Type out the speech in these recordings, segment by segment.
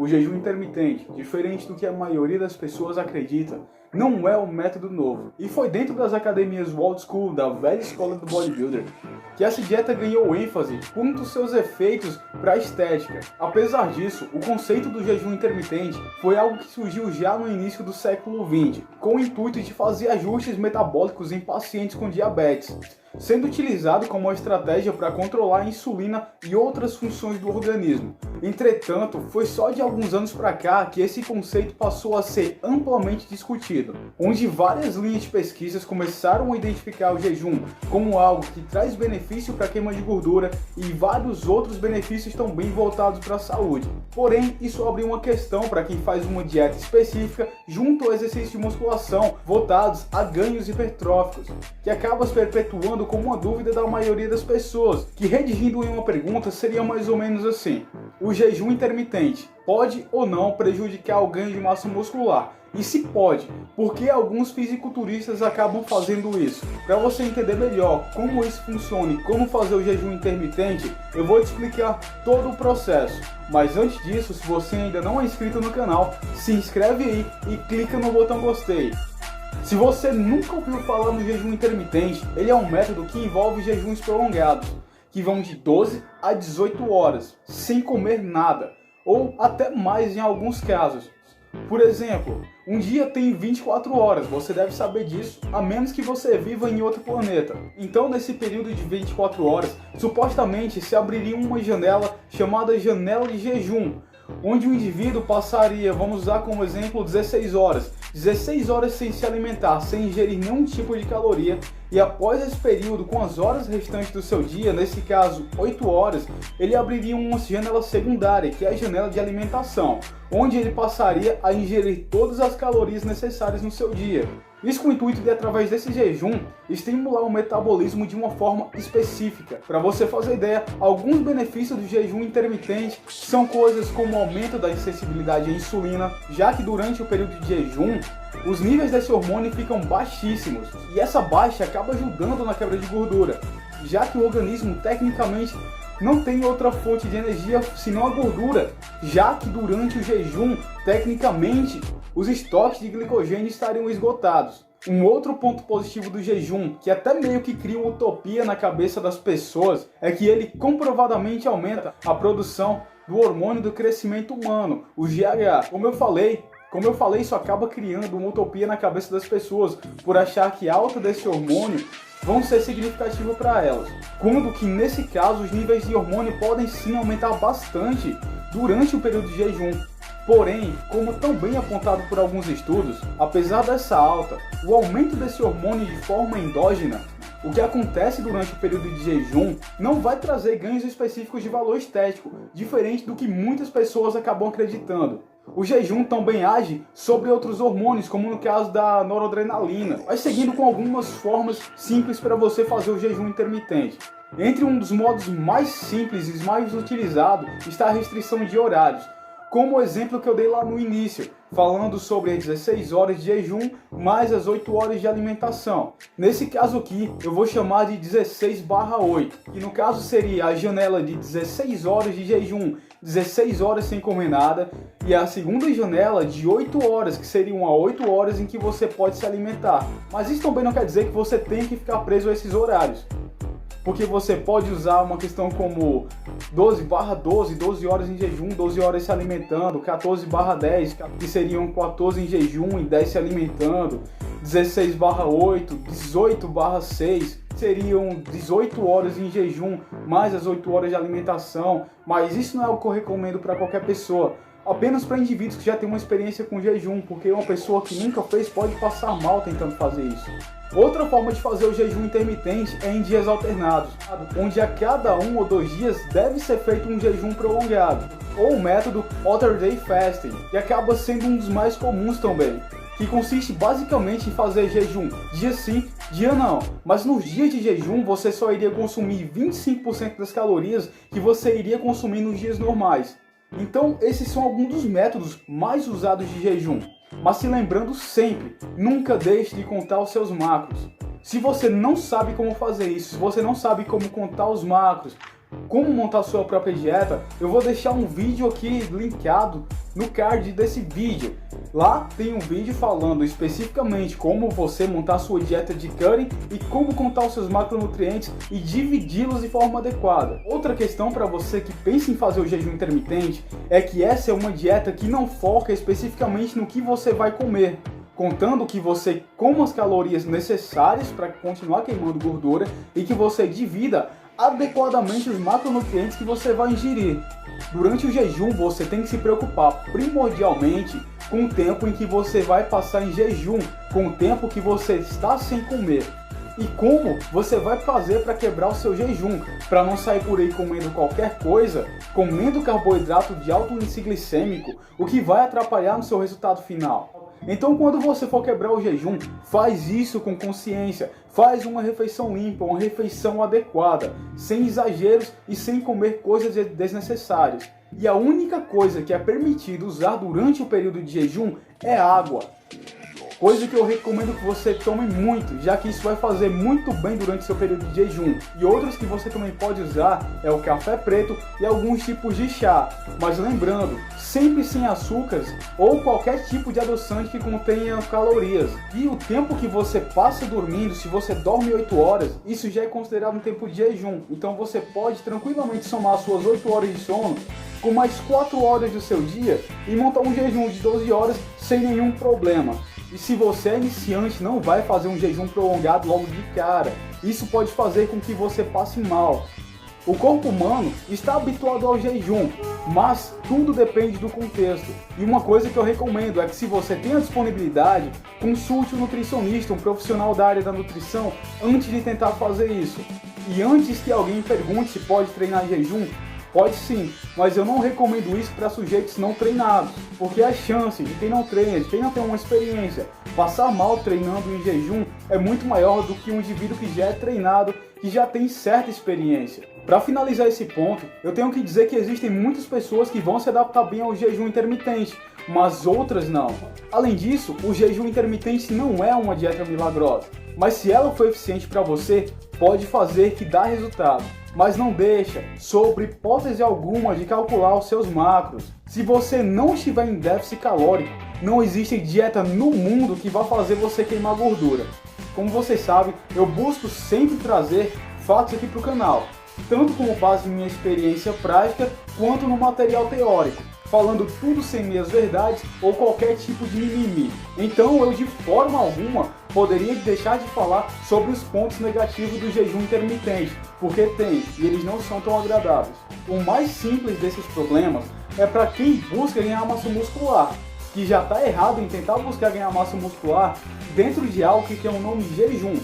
O jejum intermitente, diferente do que a maioria das pessoas acredita, não é um método novo. E foi dentro das academias old school, da velha escola do bodybuilder, que essa dieta ganhou ênfase quanto aos seus efeitos para a estética. Apesar disso, o conceito do jejum intermitente foi algo que surgiu já no início do século XX, com o intuito de fazer ajustes metabólicos em pacientes com diabetes, sendo utilizado como uma estratégia para controlar a insulina e outras funções do organismo. Entretanto, foi só de alguns anos para cá que esse conceito passou a ser amplamente discutido, onde várias linhas de pesquisas começaram a identificar o jejum como algo que traz benefício para a queima de gordura e vários outros benefícios também voltados para a saúde. Porém, isso abre uma questão para quem faz uma dieta específica junto ao exercício de musculação voltados a ganhos hipertróficos, que acaba se perpetuando como uma dúvida da maioria das pessoas, que redigindo em uma pergunta seria mais ou menos assim: o jejum intermitente pode ou não prejudicar o ganho de massa muscular? E se pode, por que alguns fisiculturistas acabam fazendo isso? Para você entender melhor como isso funciona e como fazer o jejum intermitente, eu vou te explicar todo o processo. Mas antes disso, se você ainda não é inscrito no canal, se inscreve aí e clica no botão gostei. Se você nunca ouviu falar no jejum intermitente, ele é um método que envolve jejuns prolongados, que vão de 12 a 18 horas, sem comer nada, ou até mais em alguns casos. Por exemplo, um dia tem 24 horas, você deve saber disso, a menos que você viva em outro planeta. Então, nesse período de 24 horas, supostamente se abriria uma janela chamada janela de jejum, onde o indivíduo passaria, vamos usar como exemplo, 16 horas. 16 horas sem se alimentar, sem ingerir nenhum tipo de caloria, e após esse período, com as horas restantes do seu dia, nesse caso 8 horas, ele abriria uma janela secundária, que é a janela de alimentação, onde ele passaria a ingerir todas as calorias necessárias no seu dia. Isso com o intuito de, através desse jejum, estimular o metabolismo de uma forma específica. Para você fazer ideia, alguns benefícios do jejum intermitente são coisas como o aumento da sensibilidade à insulina, já que durante o período de jejum, os níveis desse hormônio ficam baixíssimos, e essa baixa acaba ajudando na quebra de gordura, já que o organismo tecnicamente não tem outra fonte de energia senão a gordura, já que durante o jejum, tecnicamente, os estoques de glicogênio estariam esgotados. Um outro ponto positivo do jejum, que até meio que cria uma utopia na cabeça das pessoas, é que ele comprovadamente aumenta a produção do hormônio do crescimento humano, o GH. Como eu falei, isso acaba criando uma utopia na cabeça das pessoas, por achar que a alta desse hormônio vão ser significativos para elas, quando que nesse caso os níveis de hormônio podem sim aumentar bastante durante o período de jejum. Porém, como também apontado por alguns estudos, apesar dessa alta, o aumento desse hormônio de forma endógena, o que acontece durante o período de jejum, não vai trazer ganhos específicos de valor estético, diferente do que muitas pessoas acabam acreditando. O jejum também age sobre outros hormônios, como no caso da noradrenalina, mas seguindo com algumas formas simples para você fazer o jejum intermitente. Entre um dos modos mais simples e mais utilizados está a restrição de horários, como o exemplo que eu dei lá no início, falando sobre as 16 horas de jejum mais as 8 horas de alimentação. Nesse caso aqui, eu vou chamar de 16/8, que no caso seria a janela de 16 horas de jejum, 16 horas sem comer nada, e a segunda janela de 8 horas, que seriam as 8 horas em que você pode se alimentar. Mas isso também não quer dizer que você tem que ficar preso a esses horários, porque você pode usar uma questão como 12/12, 12 horas em jejum, 12 horas se alimentando, 14/10, que seriam 14 em jejum e 10 se alimentando, 16/8, 18/6, seriam 18 horas em jejum, mais as 8 horas de alimentação, mas isso não é o que eu recomendo para qualquer pessoa, apenas para indivíduos que já têm uma experiência com jejum, porque uma pessoa que nunca fez pode passar mal tentando fazer isso. Outra forma de fazer o jejum intermitente é em dias alternados, onde a cada 1 ou 2 dias deve ser feito um jejum prolongado, ou o método Alternate Fasting, que acaba sendo um dos mais comuns também, que consiste basicamente em fazer jejum dia sim, dia não, mas nos dias de jejum você só iria consumir 25% das calorias que você iria consumir nos dias normais. Então esses são alguns dos métodos mais usados de jejum. Mas se lembrando sempre, nunca deixe de contar os seus macros. Se você não sabe como fazer isso, se você não sabe como contar os macros, como montar sua própria dieta, eu vou deixar um vídeo aqui linkado no card desse vídeo. Lá tem um vídeo falando especificamente como você montar sua dieta de cutting e como contar os seus macronutrientes e dividi-los de forma adequada. Outra questão para você que pensa em fazer o jejum intermitente é que essa é uma dieta que não foca especificamente no que você vai comer, contando que você coma as calorias necessárias para continuar queimando gordura e que você divida adequadamente os macronutrientes que você vai ingerir. Durante o jejum, você tem que se preocupar primordialmente com o tempo em que você vai passar em jejum, com o tempo que você está sem comer. E como você vai fazer para quebrar o seu jejum, para não sair por aí comendo qualquer coisa, comendo carboidrato de alto índice glicêmico, o que vai atrapalhar no seu resultado final. Então, quando você for quebrar o jejum, faz isso com consciência, faz uma refeição limpa, uma refeição adequada, sem exageros e sem comer coisas desnecessárias. E a única coisa que é permitido usar durante o período de jejum é água. Coisa que eu recomendo que você tome muito, já que isso vai fazer muito bem durante seu período de jejum. E outros que você também pode usar é o café preto e alguns tipos de chá. Mas lembrando, sempre sem açúcares ou qualquer tipo de adoçante que contenha calorias. E o tempo que você passa dormindo, se você dorme 8 horas, isso já é considerado um tempo de jejum. Então você pode tranquilamente somar suas 8 horas de sono com mais 4 horas do seu dia e montar um jejum de 12 horas sem nenhum problema. E se você é iniciante, não vai fazer um jejum prolongado logo de cara. Isso pode fazer com que você passe mal. O corpo humano está habituado ao jejum, mas tudo depende do contexto. E uma coisa que eu recomendo é que se você tem a disponibilidade, consulte um nutricionista, um profissional da área da nutrição, antes de tentar fazer isso. E antes que alguém pergunte se pode treinar em jejum, pode sim, mas eu não recomendo isso para sujeitos não treinados, porque a chance de quem não treina, de quem não tem uma experiência, passar mal treinando em jejum é muito maior do que um indivíduo que já é treinado, que já tem certa experiência. Para finalizar esse ponto, eu tenho que dizer que existem muitas pessoas que vão se adaptar bem ao jejum intermitente, mas outras não. Além disso, o jejum intermitente não é uma dieta milagrosa, mas se ela for eficiente para você, pode fazer que dá resultado. Mas não deixa, sob hipótese alguma, de calcular os seus macros. Se você não estiver em déficit calórico, não existe dieta no mundo que vá fazer você queimar gordura. Como vocês sabem, eu busco sempre trazer fatos aqui para o canal, tanto como base em minha experiência prática, quanto no material teórico, falando tudo sem meias verdades ou qualquer tipo de mimimi. Então eu de forma alguma poderia deixar de falar sobre os pontos negativos do jejum intermitente, porque tem, e eles não são tão agradáveis. O mais simples desses problemas é para quem busca ganhar massa muscular, que já está errado em tentar buscar ganhar massa muscular dentro de algo que tem o nome jejum.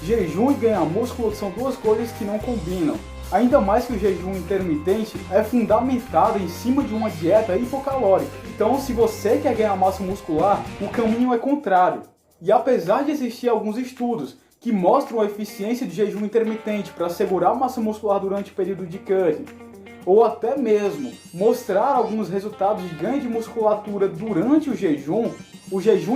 Jejum e ganhar músculo são duas coisas que não combinam. Ainda mais que o jejum intermitente é fundamentado em cima de uma dieta hipocalórica. Então, se você quer ganhar massa muscular, o caminho é contrário. E apesar de existir alguns estudos que mostram a eficiência do jejum intermitente para segurar a massa muscular durante o período de cutting, ou até mesmo mostrar alguns resultados de ganho de musculatura durante o jejum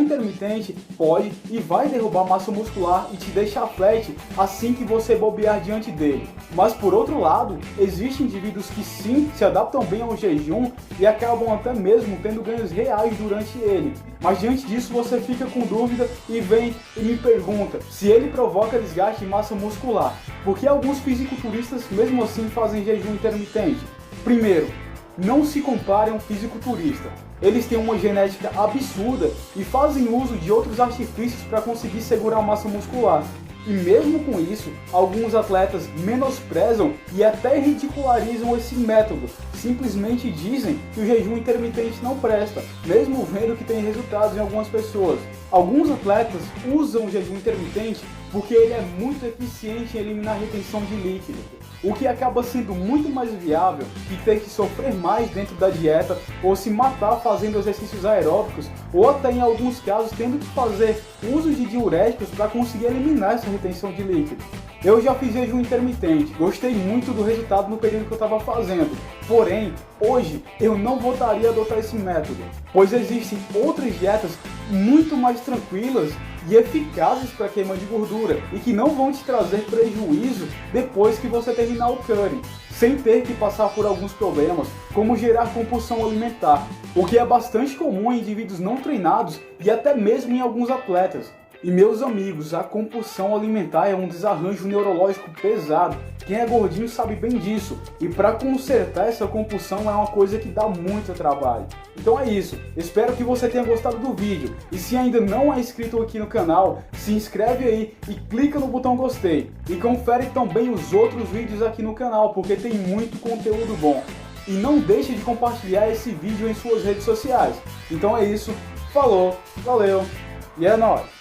intermitente pode e vai derrubar massa muscular e te deixar flat assim que você bobear diante dele. Mas por outro lado, existem indivíduos que sim se adaptam bem ao jejum e acabam até mesmo tendo ganhos reais durante ele. Mas diante disso você fica com dúvida e vem e me pergunta se ele provoca desgaste de massa muscular. Por que alguns fisiculturistas mesmo assim fazem jejum intermitente? Primeiro, não se compare a um fisiculturista. Eles têm uma genética absurda e fazem uso de outros artifícios para conseguir segurar a massa muscular. E mesmo com isso, alguns atletas menosprezam e até ridicularizam esse método. Simplesmente dizem que o jejum intermitente não presta, mesmo vendo que tem resultados em algumas pessoas. Alguns atletas usam o jejum intermitente porque ele é muito eficiente em eliminar a retenção de líquido, o que acaba sendo muito mais viável que ter que sofrer mais dentro da dieta ou se matar fazendo exercícios aeróbicos ou até em alguns casos tendo que fazer uso de diuréticos para conseguir eliminar essa retenção de líquido. Eu já fiz jejum intermitente, gostei muito do resultado no período que eu estava fazendo, porém, hoje eu não voltaria a adotar esse método, pois existem outras dietas muito mais tranquilas e eficazes para queima de gordura e que não vão te trazer prejuízo depois que você terminar o cutting. sem ter que passar por alguns problemas, como gerar compulsão alimentar, o que é bastante comum em indivíduos não treinados e até mesmo em alguns atletas. E meus amigos, a compulsão alimentar é um desarranjo neurológico pesado. Quem é gordinho sabe bem disso. E para consertar essa compulsão é uma coisa que dá muito trabalho. Então é isso. Espero que você tenha gostado do vídeo. E se ainda não é inscrito aqui no canal, se inscreve aí e clica no botão gostei. E confere também os outros vídeos aqui no canal, porque tem muito conteúdo bom. E não deixe de compartilhar esse vídeo em suas redes sociais. Então é isso. Falou, valeu e é nóis!